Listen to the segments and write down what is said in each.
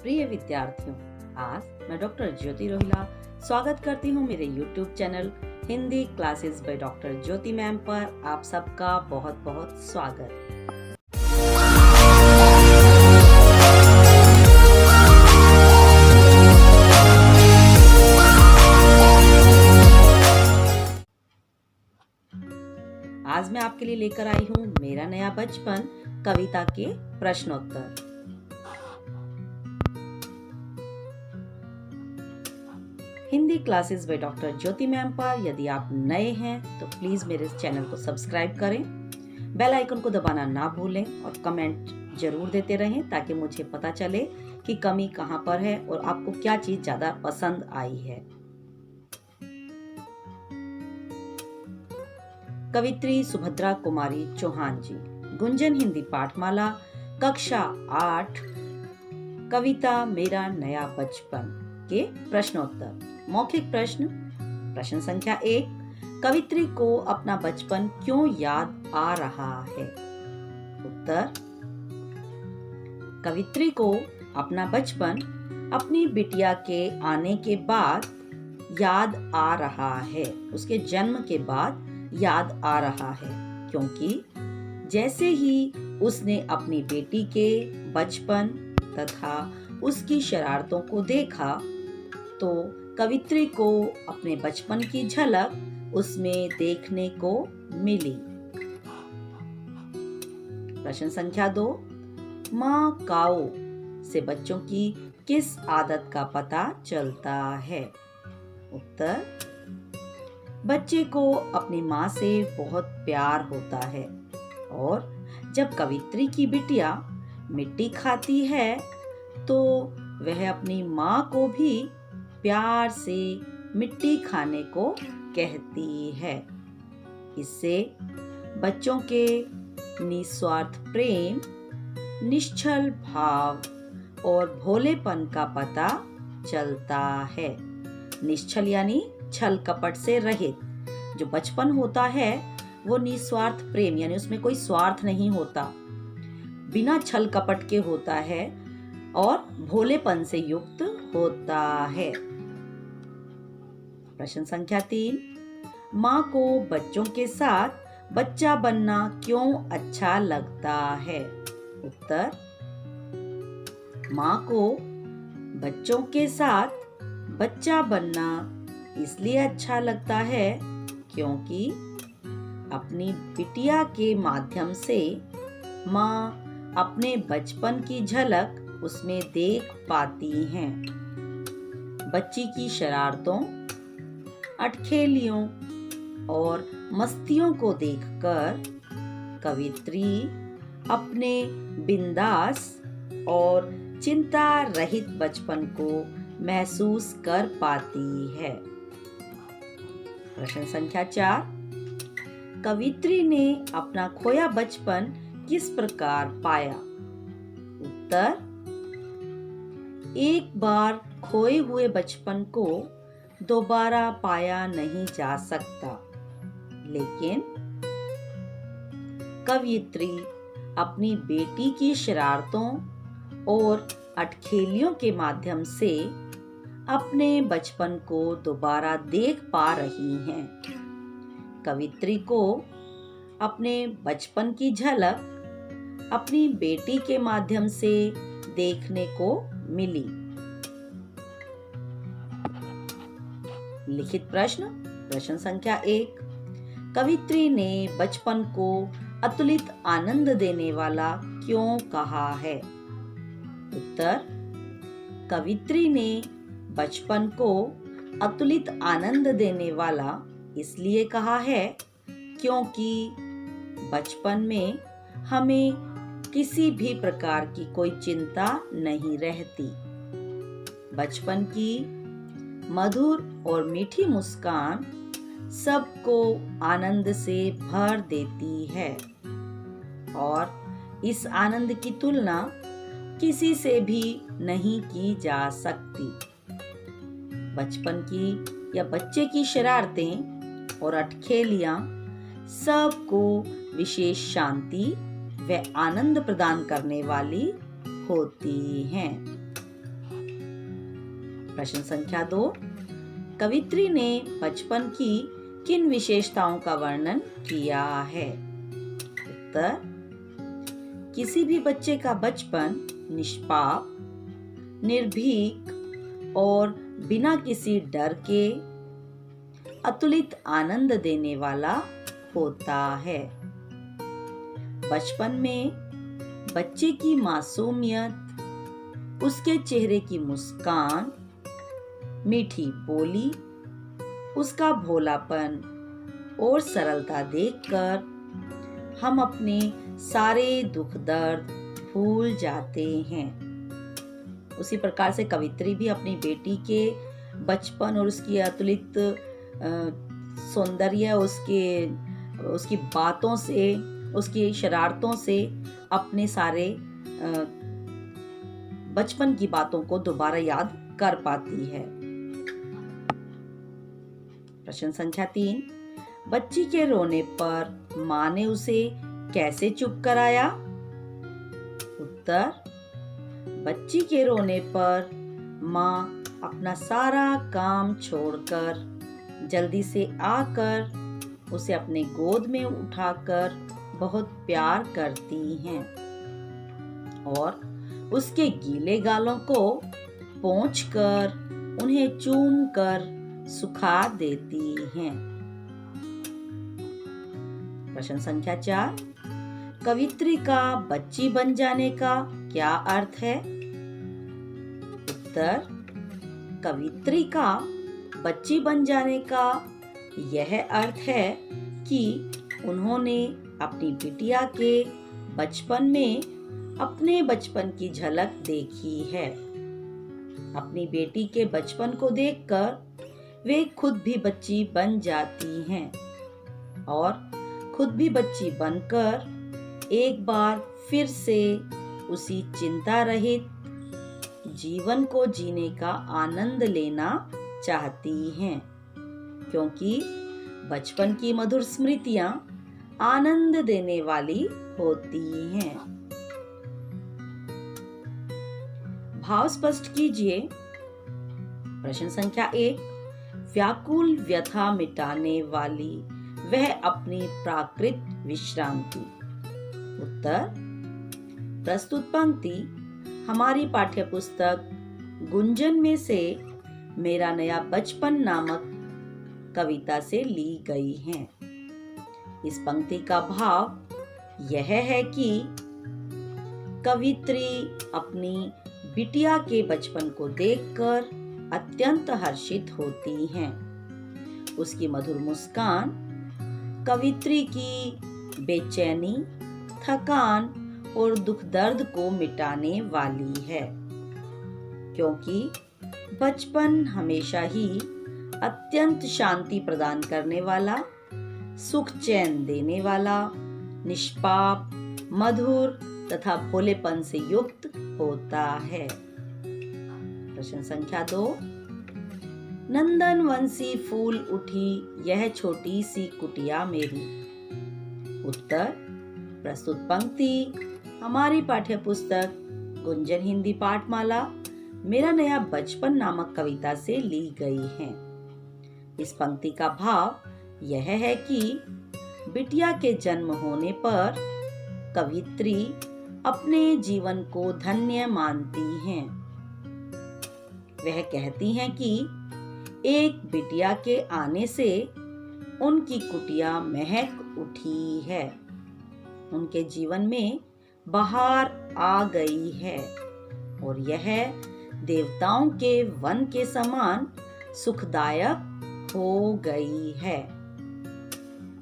प्रिय विद्यार्थियों, आज मैं डॉक्टर ज्योति रोहिला स्वागत करती हूँ मेरे YouTube channel Hindi classes by doctor Jyoti ma'am पर। आप सबका बहुत बहुत स्वागत। आज मैं आपके लिए लेकर आई हूँ मेरा नया बचपन कविता के प्रश्नोत्तर। Hindi classes by doctor Jyoti ma'am पर यदि आप नए हैं तो प्लीज मेरे चैनल को सब्सक्राइब करें, बेल आइकन को दबाना ना भूलें और कमेंट जरूर देते रहें ताकि मुझे पता चले कि कमी कहाँ पर है और आपको क्या चीज ज्यादा पसंद आई है। कवित्री सुभद्रा कुमारी चौहान जी, गुंजन हिंदी पाठमाला कक्षा 8, कविता मेरा नया बचपन के प्रश्नोत्तर। मौखिक प्रश्न संख्या 1, कवित्री को अपना बचपन क्यों याद आ रहा है? उत्तर, कवित्री को अपना बचपन अपनी बिटिया के आने के बाद याद आ रहा है, उसके जन्म के बाद याद आ रहा है, क्योंकि जैसे ही उसने अपनी बेटी के बचपन तथा उसकी शरारतों को देखा तो कवित्री को अपने बचपन की झलक उसमें देखने को मिली। प्रश्न संख्या 2, माँ काऊ से बच्चों की किस आदत का पता चलता है? उत्तर, बच्चे को अपनी माँ से बहुत प्यार होता है और जब कवित्री की बिटिया मिट्टी खाती है तो वह अपनी माँ को भी प्यार से मिट्टी खाने को कहती है। इससे बच्चों के निस्वार्थ प्रेम, निश्चल भाव और भोलेपन का पता चलता है। निश्चल यानी छल कपट से रहित। जो बचपन होता है वो निस्वार्थ प्रेम यानी उसमें कोई स्वार्थ नहीं होता, बिना छल कपट के होता है और भोलेपन से युक्त होता है। प्रश्न संख्या 3, माँ को बच्चों के साथ बच्चा बनना क्यों अच्छा लगता है? उत्तर, माँ को बच्चों के साथ बच्चा बनना इसलिए अच्छा लगता है क्योंकि अपनी बिटिया के माध्यम से माँ अपने बचपन की झलक उसमें देख पाती हैं। बच्ची की शरारतों, अटखेलियों और मस्तियों को देखकर कवित्री अपने बिंदास और चिंता रहित बचपन को महसूस कर पाती है। प्रश्न संख्या 4, कवित्री ने अपना खोया बचपन किस प्रकार पाया? उत्तर, एक बार खोए हुए बचपन को दोबारा पाया नहीं जा सकता, लेकिन कवित्री अपनी बेटी की शरारतों और अटखेलियों के माध्यम से अपने बचपन को दोबारा देख पा रही हैं। कवित्री को अपने बचपन की झलक अपनी बेटी के माध्यम से देखने को मिली। लिखित प्रश्न संख्या 1, कवित्री ने बचपन को अतुलित आनंद देने वाला क्यों कहा है? उत्तर, कवित्री ने बचपन को अतुलित आनंद देने वाला इसलिए कहा है क्योंकि बचपन में हमें किसी भी प्रकार की कोई चिंता नहीं रहती। बचपन की मधुर और मीठी मुस्कान सबको आनंद से भर देती है और इस आनंद की तुलना किसी से भी नहीं की जा सकती। बचपन की या बच्चे की शरारतें और अटखेलियां सबको विशेष शांति व आनंद प्रदान करने वाली होती हैं। प्रश्न संख्या 2, कवित्री ने बचपन की किन विशेषताओं का वर्णन किया है? उत्तर, किसी भी बच्चे का बचपन निष्पाप, निर्भीक और बिना किसी डर के अतुलित आनंद देने वाला होता है। बचपन में बच्चे की मासूमियत, उसके चेहरे की मुस्कान, मीठी बोली, उसका भोलापन और सरलता देखकर हम अपने सारे दुख दर्द भूल जाते हैं। उसी प्रकार से कवित्री भी अपनी बेटी के बचपन और उसकी अतुलित सौंदर्य, उसकी बातों से, उसकी शरारतों से अपने सारे बचपन की बातों को दोबारा याद कर पाती है। प्रश्न संख्या 3, बच्ची के रोने पर माँ ने उसे कैसे चुप कराया? उत्तर, बच्ची के रोने पर माँ अपना सारा काम छोड़कर जल्दी से आकर उसे अपने गोद में उठाकर बहुत प्यार करती हैं और उसके गीले गालों को पोंछकर उन्हें चूम कर सुखा देती हैं। प्रश्न संख्या 4, कवित्री का बच्ची बन जाने का क्या अर्थ है? उत्तर, कवित्री का बच्ची बन जाने का यह अर्थ है कि उन्होंने अपनी बिटिया के बचपन में अपने बचपन की झलक देखी है। अपनी बेटी के बचपन को देखकर वे खुद भी बच्ची बन जाती हैं और खुद भी बच्ची बनकर एक बार फिर से उसी चिंता रहित जीवन को जीने का आनंद लेना चाहती हैं, क्योंकि बचपन की मधुर स्मृतियां आनंद देने वाली होती हैं। भाव स्पष्ट कीजिए। प्रश्न संख्या 1, व्याकुल व्यथा मिटाने वाली वह अपनी प्राकृत विश्रांति। उत्तर, प्रस्तुत पंक्ति हमारी पाठ्यपुस्तक गुंजन में से मेरा नया बचपन नामक कविता से ली गई है। इस पंक्ति का भाव यह है कि कवित्री अपनी बिटिया के बचपन को देखकर अत्यंत हर्षित होती हैं। उसकी मधुर मुस्कान कवित्री की बेचैनी, थकान और दुख दर्द को मिटाने वाली है, क्योंकि बचपन हमेशा ही अत्यंत शांति प्रदान करने वाला, सुख चैन देने वाला, निष्पाप, मधुर तथा भोलेपन से युक्त होता है। प्रश्न संख्या 2, नंदन वंशी फूल उठी यह छोटी सी कुटिया मेरी। उत्तर, प्रस्तुत पंक्ति हमारी पाठ्यपुस्तक गुंजन हिंदी पाठमाला मेरा नया बचपन नामक कविता से ली गई है। इस पंक्ति का भाव यह है कि बिटिया के जन्म होने पर कवित्री अपने जीवन को धन्य मानती हैं। वह कहती हैं कि एक बिटिया के आने से उनकी कुटिया महक उठी है, उनके जीवन में बहार आ गई है और यह देवताओं के वन के समान सुखदायक हो गई है।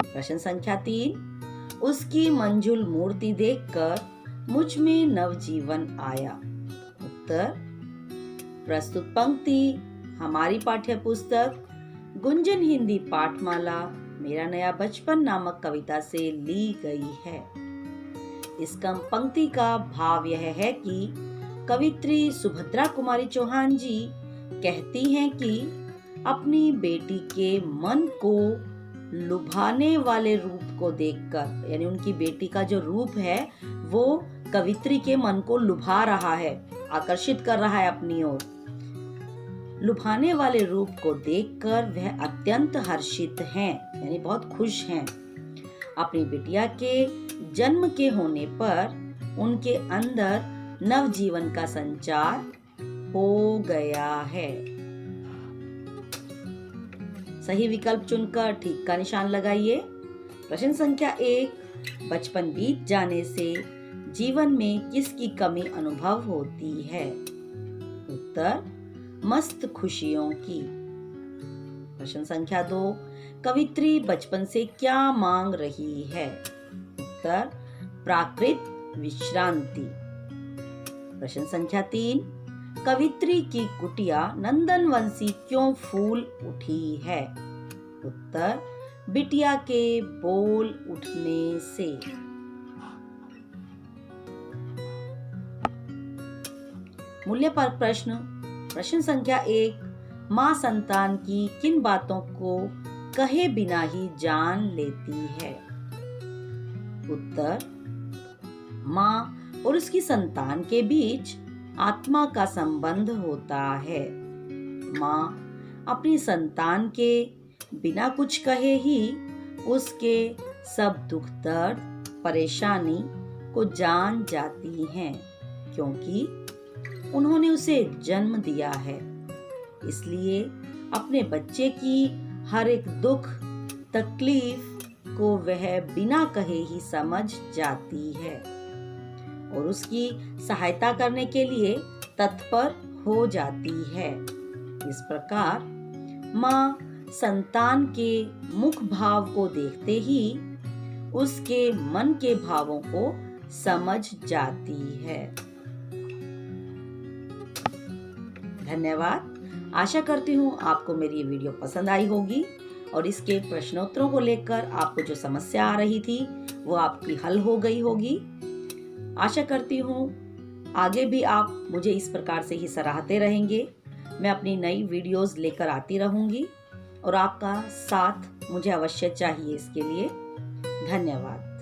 प्रश्न संख्या 3, उसकी मंजुल मूर्ति देखकर मुझ में नवजीवन आया। उत्तर, प्रस्तुत पंक्ति हमारी पाठ्यपुस्तक गुंजन हिंदी पाठमाला मेरा नया बचपन नामक कविता से ली गई है। इस पंक्ति का भाव यह है कि कवित्री सुभद्रा कुमारी चौहान जी कहती हैं कि अपनी बेटी के मन को लुभाने वाले रूप को देखकर, यानी उनकी बेटी का जो रूप है वो कवित्री के मन को लुभा रहा है, आकर्षित कर रहा है अपनी ओर। लुभाने वाले रूप को देखकर वह अत्यंत हर्षित हैं, यानी बहुत खुश हैं। अपनी बिटिया के जन्म के होने पर उनके अंदर नवजीवन का संचार हो गया है। सही विकल्प चुनकर ठीक का निशान लगाइए। प्रश्न संख्या 1, बचपन बीत जाने से जीवन में किसकी कमी अनुभव होती है? उत्तर, मस्त खुशियों की। प्रश्न संख्या 2, कवित्री बचपन से क्या मांग रही है? उत्तर, प्राकृत विश्रांति। प्रश्न संख्या 3, कवित्री की कुटिया नंदनवंशी क्यों फूल उठी है? उत्तर, बिटिया के बोल उठने से। मूल्य पर प्रश्न। प्रश्न संख्या 1, माँ संतान की किन बातों को कहे बिना ही जान लेती है? उत्तर, माँ और उसकी संतान के बीच आत्मा का संबंध होता है। माँ अपनी संतान के बिना कुछ कहे ही उसके सब दुख दर्द परेशानी को जान जाती हैं, क्योंकि उन्होंने उसे जन्म दिया है। इसलिए अपने बच्चे की हर एक दुख तकलीफ को वह बिना कहे ही समझ जाती है और उसकी सहायता करने के लिए तत्पर हो जाती है। इस प्रकार माँ संतान के मुख भाव को देखते ही उसके मन के भावों को समझ जाती है। धन्यवाद। आशा करती हूँ आपको मेरी ये वीडियो पसंद आई होगी और इसके प्रश्नोत्तरों को लेकर आपको जो समस्या आ रही थी वो आपकी हल हो गई होगी। आशा करती हूँ आगे भी आप मुझे इस प्रकार से ही सराहते रहेंगे। मैं अपनी नई वीडियोस लेकर आती रहूंगी और आपका साथ मुझे अवश्य चाहिए। इसके लिए धन्यवाद।